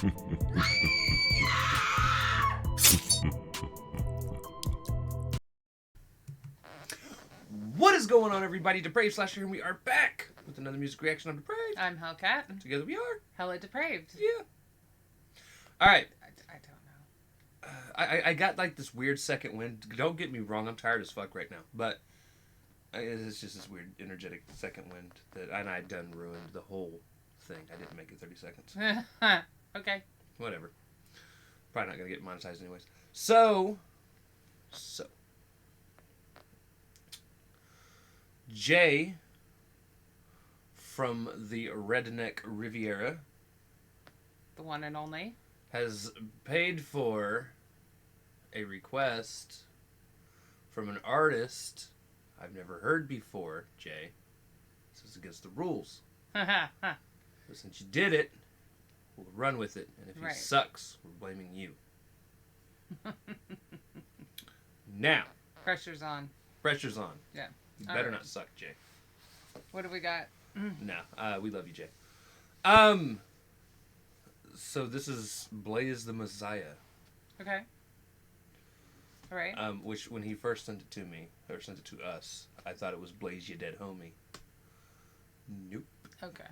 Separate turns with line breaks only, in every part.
What is going on, everybody? Depraved Slasher, and we are back with another music reaction on Depraved.
I'm Hellcat.
Together we are
HellaDepraved.
Yeah. All right.
I don't know.
I got like this weird second wind. Don't get me wrong, I'm tired as fuck right now, but it's just this weird energetic second wind and I done ruined the whole thing. I didn't make it 30 seconds.
Okay.
Whatever. Probably not gonna get monetized anyways. So Jay from the Redneck Riviera,
The one and only,
has paid for a request from an artist I've never heard before, Jay. This is against the rules. But since you did it, we'll run with it. And if he sucks, we're blaming you. Now.
Pressure's on.
Pressure's on.
Yeah.
You better not suck, Jay.
What do we got?
No, we love you, Jay. So this is Blaze The Meziah.
Okay. All right.
Which when he first sent it to me, or sent it to us, I thought it was Blaze You Dead Homie. Nope.
Okay.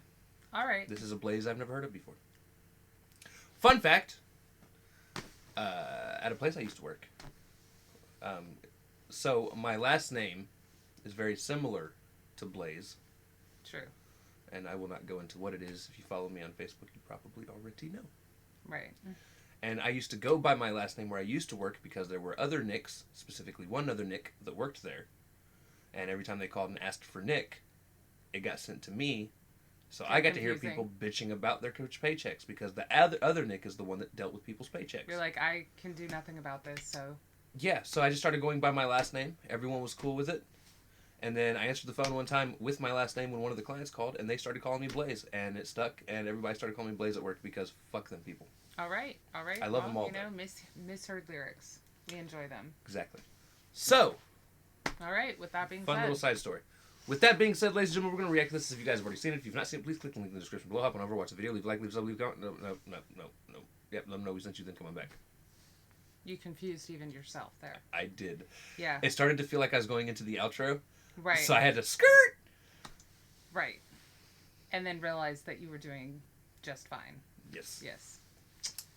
All right.
This is a Blaze I've never heard of before. Fun fact. At a place I used to work. So my last name is very similar to Blaze.
True.
And I will not go into what it is. If you follow me on Facebook, you probably already know.
Right.
And I used to go by my last name where I used to work because there were other Nicks, specifically one other Nick that worked there. And every time they called and asked for Nick, it got sent to me. So I got to hear people bitching about their coach paychecks because the other Nick is the one that dealt with people's paychecks.
You're like, I can do nothing about this, so...
Yeah, so I just started going by my last name. Everyone was cool with it. And then I answered the phone one time with my last name when one of the clients called, and they started calling me Blaze. And it stuck, and everybody started calling me Blaze at work because fuck them people.
All right.
I love them all.
You know, misheard lyrics. We enjoy them.
Exactly. So.
All right, with that being said.
Fun little side story. With that being said, ladies and gentlemen, we're going to react to this. If you guys have already seen it, if you've not seen it, please click the link in the description below. Hop on over, watch the video, leave a like, leave a sub, leave a comment. No. Yep, let them know we sent you, then come on back.
You confused even yourself there.
I did.
Yeah.
It started to feel like I was going into the outro.
Right.
So I had to skirt.
Right. And then realized that you were doing just fine.
Yes.
Yes.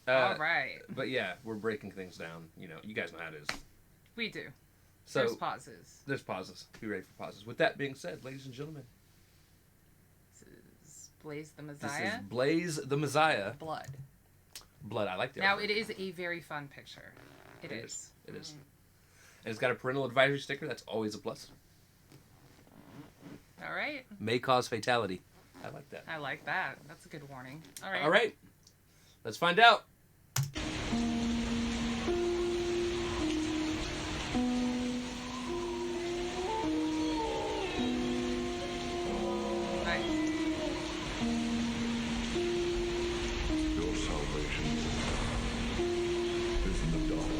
All right.
But yeah, we're breaking things down. You know, you guys know how it is.
We do.
So,
there's pauses.
There's pauses. Be ready for pauses. With that being said, ladies and gentlemen.
This is Blaze The Meziah.
This is Blaze The Meziah.
Blood.
I like the
Now,
artwork.
it is a very fun picture. It is.
It is. And it's got a parental advisory sticker. That's always a plus.
All right.
May cause fatality. I like that.
I like that. That's a good warning. All right.
All right. Let's find out.
Nice.
Your salvation is in the dark.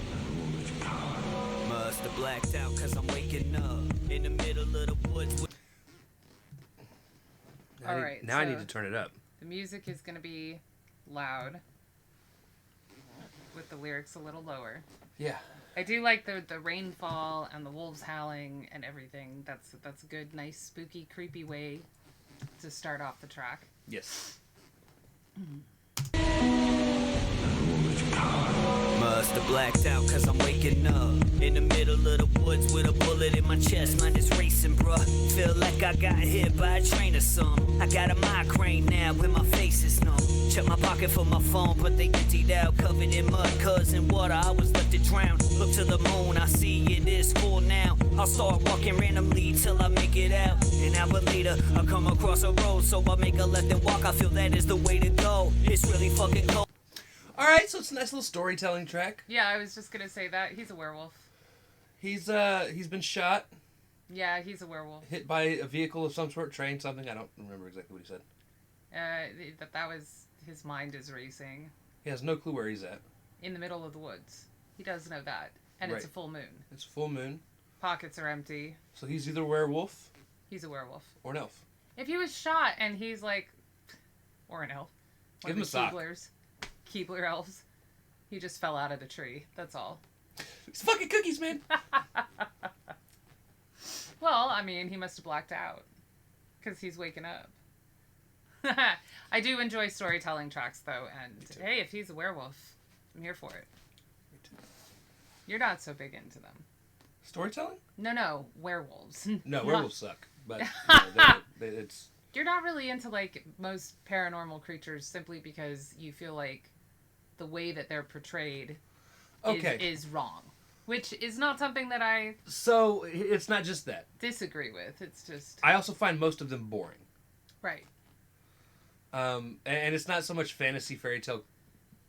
And all its power.
Must have blacked out cause I'm waking up in the middle of the woods.
All right.
Now I need to turn it up.
The music is going to be loud with the lyrics a little lower.
Yeah.
I do like the rainfall and the wolves howling and everything. That's a good, nice, spooky, creepy way to start off the track.
Yes.
Must have blacked out cause I'm waking up in the middle of the woods with a bullet in my chest. Mine is racing, bruh. Feel like I got hit by a train or some. I got a migraine now when my face is numb. Check my pocket for my phone, but they emptied out, covered in mud, cause in water I was left to drown. Look to the moon, I see it is cool now. I'll start walking randomly till I make it out. An hour later, I come across a road, so I make a left and walk. I feel that is the way to go. It's really fucking cold.
All right, so it's a nice little storytelling track.
Yeah, I was just going to say that. He's a werewolf.
He's been shot.
Yeah, he's a werewolf.
Hit by a vehicle of some sort, train, something. I don't remember exactly what he said.
That was, his mind is racing.
He has no clue where he's at.
In the middle of the woods. He does know that. And it's a full moon.
It's a full moon.
Pockets are empty.
So he's either a werewolf.
He's a werewolf.
Or an elf.
If he was shot and he's like... Or an elf.
Give him a sock.
Keebler elves. He just fell out of the tree. That's all.
It's fucking cookies, man.
Well, I mean, he must have blacked out. Because he's waking up. I do enjoy storytelling tracks, though. And hey, if he's a werewolf, I'm here for it.
Me too.
You're not so big into them.
Storytelling?
No, werewolves.
No, werewolves suck. But it's...
You're not really into, like, most paranormal creatures simply because you feel like the way that they're portrayed is wrong. Which is not something that I...
So, it's not just that.
Disagree with. It's just...
I also find most of them boring.
Right.
And it's not so much fantasy, fairy tale,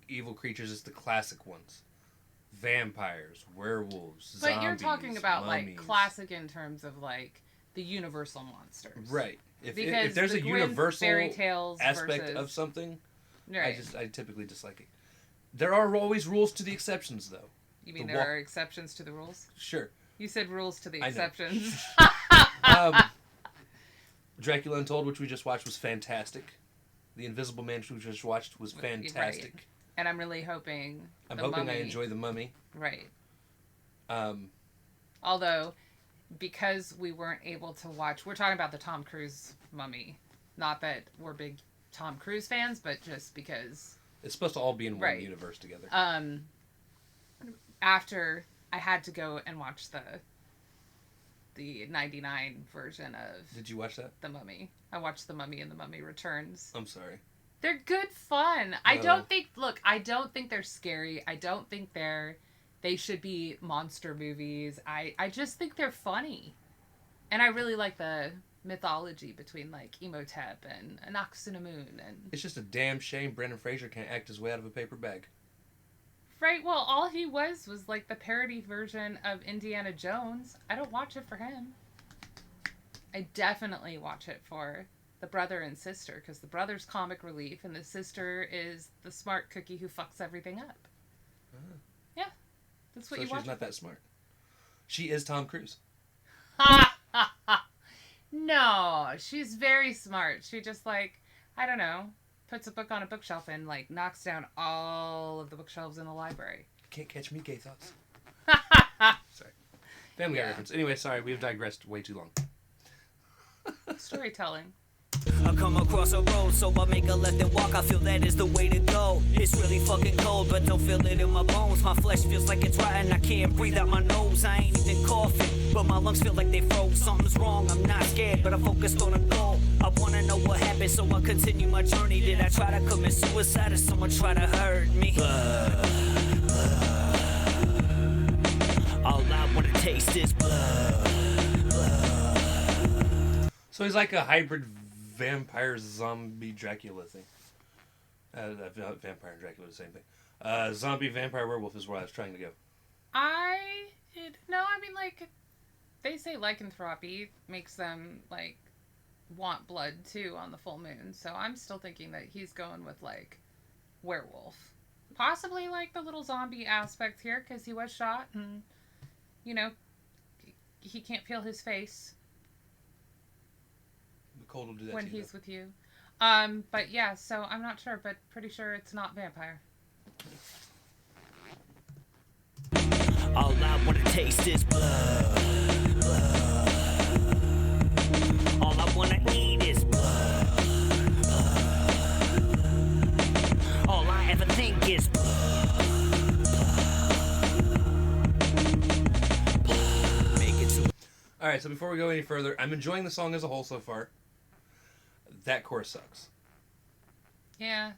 evil creatures, it's the classic ones. Vampires, werewolves, zombies,
But you're talking about,
mummies.
like, classic in terms of, like, the universal monsters.
Right. If
Because
there's
the
a
Grimm
universal
fairy tales
aspect
versus...
of something,
Right.
I typically dislike it. There are always rules to the exceptions, though.
You mean there are exceptions to the rules?
Sure.
You said rules to the
I know.
exceptions.
Dracula Untold, which we just watched, was fantastic. The Invisible Man, which we just watched, was fantastic.
Right. And I'm really hoping
I'm hoping I enjoy The Mummy.
Right.
Um,
Although, because we weren't able to watch... We're talking about the Tom Cruise Mummy. Not that we're big Tom Cruise fans, but just because...
It's supposed to all be in one
Right.
universe together.
After I had to go and watch the 99 version of
Did you watch that?
The Mummy. I watched The Mummy and The Mummy Returns.
I'm sorry.
They're good fun. I don't think they're scary. I don't think they should be monster movies. I just think they're funny. And I really like the mythology between, like, Imhotep and Anck-su-namun and...
It's just a damn shame Brendan Fraser can't act his way out of a paper bag.
Right, well, all he was like the parody version of Indiana Jones. I don't watch it for him. I definitely watch it for the brother and sister, because the brother's comic relief and the sister is the smart cookie who fucks everything up. Yeah, that's what you watch.
So she's not that smart. She is Tom Cruise.
No, she's very smart. She just, like, I don't know, puts a book on a bookshelf and, like, knocks down all of the bookshelves in the library.
Can't catch me, gay thoughts. Sorry. Family Guy reference. Anyway, sorry, we've digressed way too long.
Storytelling.
I come across a road, so I make a left and walk. I feel that is the way to go. It's really fucking cold, but don't feel it in my bones. My flesh feels like it's rotten. I can't breathe out my nose. I ain't even coughing, but my lungs feel like they froze. Something's wrong. I'm not scared, but I'm focused on a goal. I wanna know what happened, so I continue my journey. Did I try to commit suicide, or someone try to hurt me? All I wanna taste is blood.
So he's like a hybrid vampire zombie Dracula thing. Vampire and Dracula, the same thing. Zombie vampire werewolf is where I was trying to go.
I mean, like, they say lycanthropy makes them, like, want blood, too, on the full moon. So I'm still thinking that he's going with, like, werewolf. Possibly, like, the little zombie aspect here, because he was shot, and, you know, he can't feel his face.
The cold will do that
when
to you,
he's with you. But yeah, so I'm not sure, but pretty sure it's not vampire.
All I wanna taste is blood. All I wanna eat is blood. All I ever think is make it to.
Alright, so before we go any further, I'm enjoying the song as a whole so far. That chorus sucks.
Yeah.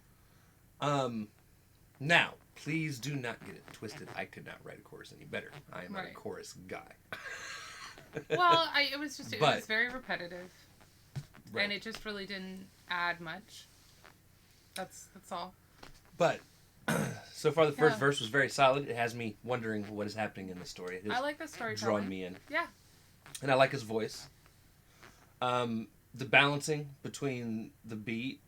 Now, please do not get it twisted. I could not write a chorus any better. I am not a
Right.
chorus guy.
Well, it was
But-
very repetitive.
Right.
And it just really didn't add much. That's all.
But so far the first
Yeah.
verse was very solid. It has me wondering what is happening in the story. It has
I like the storytelling.
drawn me in.
Yeah.
And I like his voice. The balancing between the beat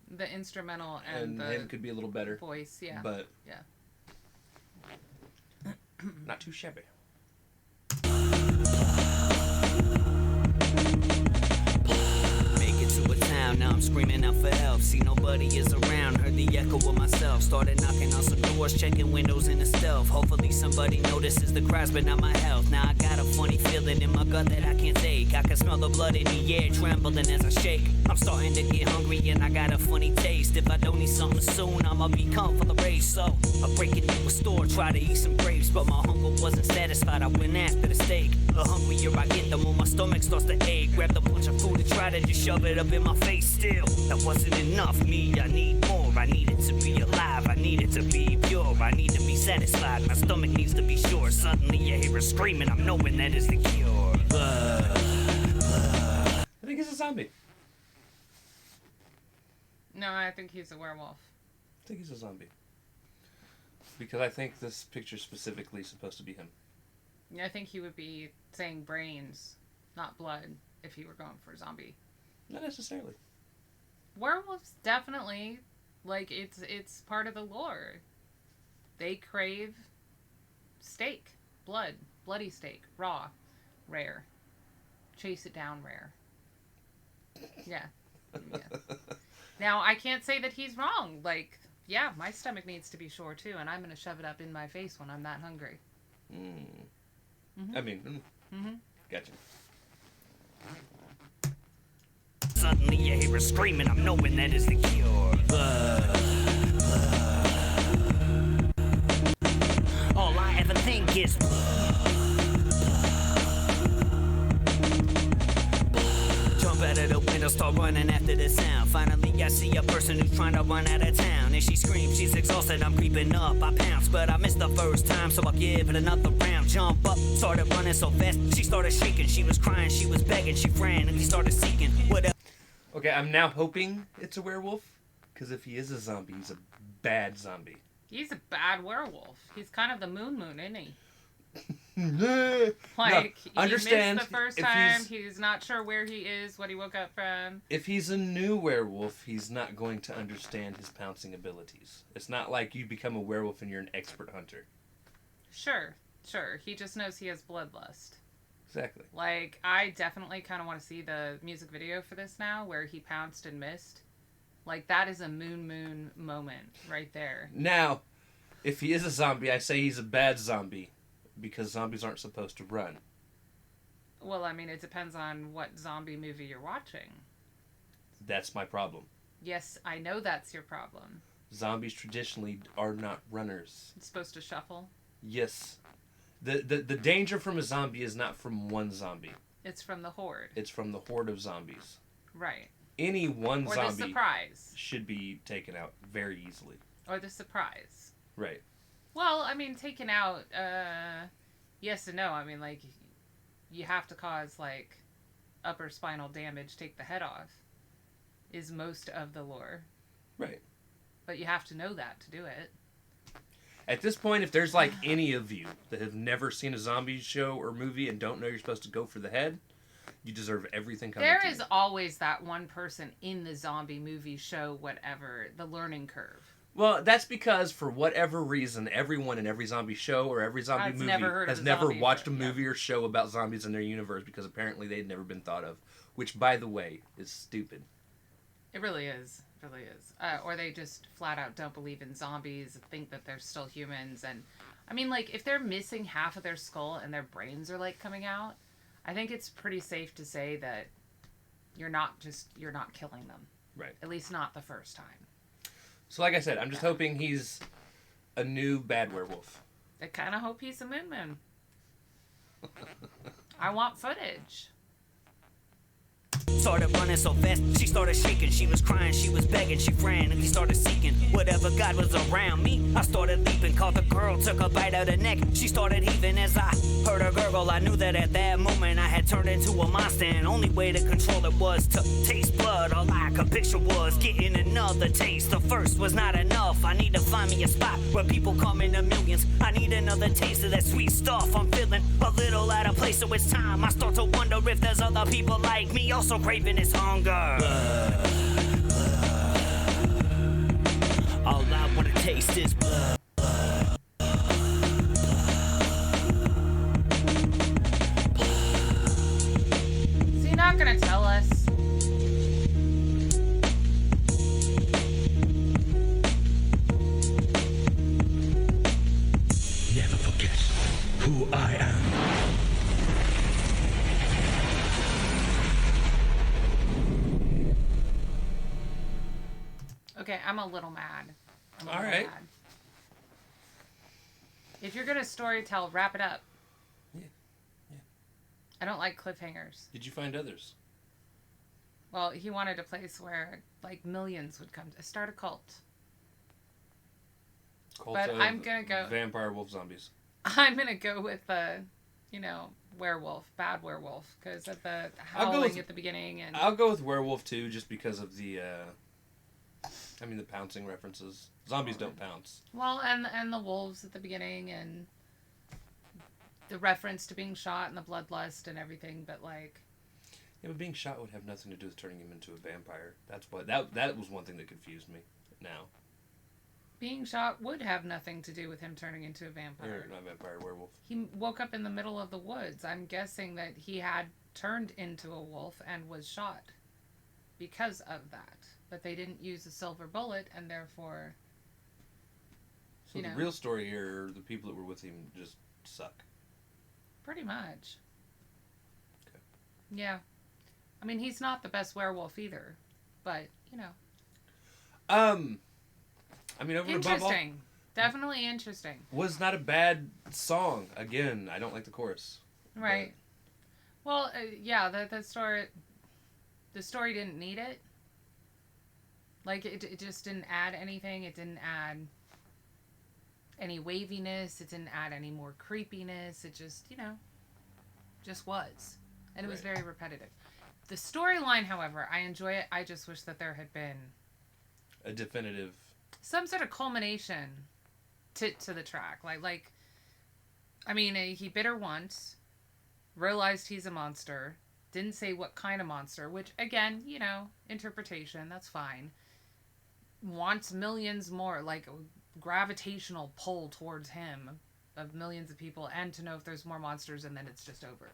The instrumental and the
him could be a little better.
voice, yeah.
But
yeah.
not too shabby.
Make it to a town, now I'm screaming out for help. myself. See, nobody is around. Heard the echo of myself. Started knocking on some doors, checking windows in the stealth. Hopefully somebody notices the cries, but not my health. Now I got a funny feeling in my gut that I can't take. I can smell the blood in the air, trembling as I shake. I'm starting to get hungry and I got a funny taste. If I don't eat something soon, I'ma become full of rage. So I break into a store, try to eat some grapes, but my hunger wasn't satisfied. I went after the steak. The hungrier I get, the more my stomach starts to ache. Grabbed a bunch of food and tried to just shove it up in my face. Still, that wasn't enough. Me, I need more. I need it to be alive. I need it to be pure. I need to be satisfied. My stomach needs to be sure. Suddenly you hear her screaming. I'm knowing that is the cure.
I think he's a zombie.
No, I think he's a werewolf.
I think he's a zombie. Because I think this picture specifically is supposed to be him.
Yeah, I think he would be saying brains, not blood, if he were going for a zombie.
Not necessarily.
Werewolves definitely, like, it's part of the lore. They crave steak, blood, bloody steak, raw, rare. Chase it down, rare. Yeah. Now, I can't say that he's wrong. Like, yeah, my stomach needs to be sure, too, and I'm going to shove it up in my face when I'm that hungry.
I mean, gotcha.
Suddenly you hear her screaming. I'm knowing that is the cure. All I ever think is jump out of the window, start running after the sound. Finally I see a person who's trying to run out of town, and she screams, she's exhausted, I'm creeping up. I pounce, but I missed the first time, so I give it another round. Jump up, started running so fast, she started shaking. She was crying, she was begging, she ran, and he started seeking whatever.
Okay, I'm now hoping it's a werewolf, because if he is a zombie, he's a bad zombie.
He's a bad werewolf. He's kind of the moon, isn't he?
Like,
he
understand
missed the first time. He's not sure where he is, what he woke up from.
If he's a new werewolf, he's not going to understand his pouncing abilities. It's not like you become a werewolf and you're an expert hunter.
Sure. He just knows he has bloodlust.
Exactly.
Like, I definitely kind of want to see the music video for this now, where he pounced and missed. Like, that is a moon moment right there.
Now, if he is a zombie, I say he's a bad zombie, because zombies aren't supposed to run.
Well, I mean, it depends on what zombie movie you're watching.
That's my problem.
Yes, I know that's your problem.
Zombies traditionally are not runners.
It's supposed to shuffle.
Yes. The danger from a zombie is not from one zombie.
It's from the horde.
It's from the horde of zombies.
Right.
Any one
or
zombie
the surprise
should be taken out very easily.
Or the surprise.
Right.
Well, I mean, taken out, yes and no. I mean, like, you have to cause, like, upper spinal damage, take the head off, is most of the lore.
Right.
But you have to know that to do it.
At this point, if there's, like, any of you that have never seen a zombie show or movie and don't know you're supposed to go for the head, you deserve everything coming
There
to
is
you.
always that one person in the zombie movie show, whatever, the learning curve.
Well, that's because, for whatever reason, everyone in every zombie show or every zombie movie has never watched a movie or show about zombies in their universe, because apparently they'd never been thought of. Which, by the way, is stupid.
It really is. It really is. Or they just flat out don't believe in zombies, think that they're still humans. And, I mean, like, if they're missing half of their skull and their brains are, like, coming out, I think it's pretty safe to say that you're not killing them.
Right.
At least not the first time.
So, like I said, I'm just hoping he's a new bad werewolf.
I kind of hope he's a moon. I want footage.
Started running so fast, she started shaking. She was crying, she was begging, she ran and he started seeking whatever God was around me. I started leaping, caught the girl, took a bite out of the neck. She started heaving as I heard her gurgle. I knew that at that moment I had turned into a monster, and only way to control it was to taste blood. All I could picture was getting another taste. The first was not enough. I need to find me a spot where people come in the millions. I need another taste of that sweet stuff. I'm feeling a little out of place, so it's time I start to wonder if there's other people like me also craving this hunger. All I wanna taste is blood.
Is he not gonna tell us? Okay, I'm a little mad.
All right.
If you're gonna storytell, wrap it up.
Yeah.
I don't like cliffhangers.
Did you find others?
Well, he wanted a place where like millions would come to start a cult.
Cult
But
of
I'm gonna go.
Vampire wolf zombies.
I'm gonna go with the, werewolf, bad werewolf, because of the
I'll go
howling
with-
at the beginning and.
I'll go with werewolf too, just because of the the pouncing references. Zombies don't pounce.
Well, and the wolves at the beginning and the reference to being shot and the bloodlust and everything, but like.
Yeah, but being shot would have nothing to do with turning him into a vampire. That's what that was one thing that confused me. Now.
Being shot would have nothing to do with him turning into a vampire.
Or not vampire, werewolf.
He woke up in the middle of the woods. I'm guessing that he had turned into a wolf and was shot because of that. But they didn't use a silver bullet, and therefore.
So the real story here, the people that were with him just suck.
Pretty much.
Okay.
Yeah. I mean, he's not the best werewolf either, but,
over and above all,
Interesting. Definitely interesting.
was not a bad song. Again, I don't like the chorus.
Right. Well, yeah, the story didn't need it. Like, it just didn't add anything. It didn't add any waviness. It didn't add any more creepiness. It just, just was. And it was very repetitive. The storyline, however, I enjoy it. I just wish that there had been
A definitive.
some sort of culmination to the track. He bit her once, realized he's a monster, didn't say what kind of monster, which, again, interpretation, that's fine. Wants millions more, like gravitational pull towards him of millions of people, and to know if there's more monsters, and then it's just over.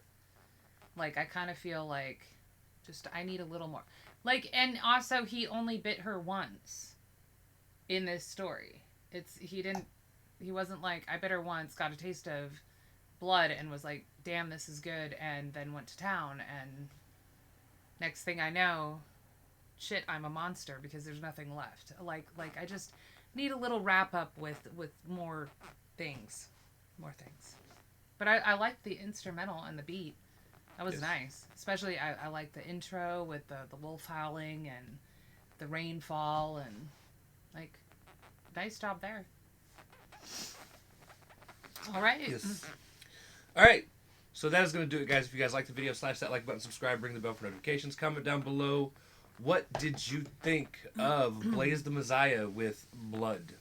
Like, I kind of feel like I need a little more. Like, and also he only bit her once in this story. He wasn't like, I bit her once, got a taste of blood, and was like, damn, this is good, and then went to town, and next thing I know, shit, I'm a monster because there's nothing left. Like I just need a little wrap up with more things. But I like the instrumental and the beat. That was nice. Especially, I like the intro with the wolf howling and the rainfall and, like, nice job there. All right.
Yes. All right. So that is going to do it, guys. If you guys like the video, slash that like button, subscribe, ring the bell for notifications. Comment down below. What did you think of Blaze the Meziah with Blood?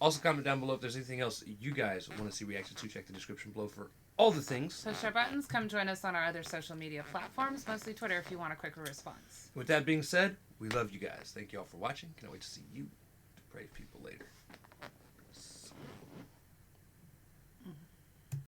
Also, comment down below if there's anything else you guys want to see reaction to. Check the description below for all the things.
Push our buttons. Come join us on our other social media platforms, mostly Twitter if you want a quicker response.
With that being said, we love you guys. Thank you all for watching. Can't wait to see you depraved people later.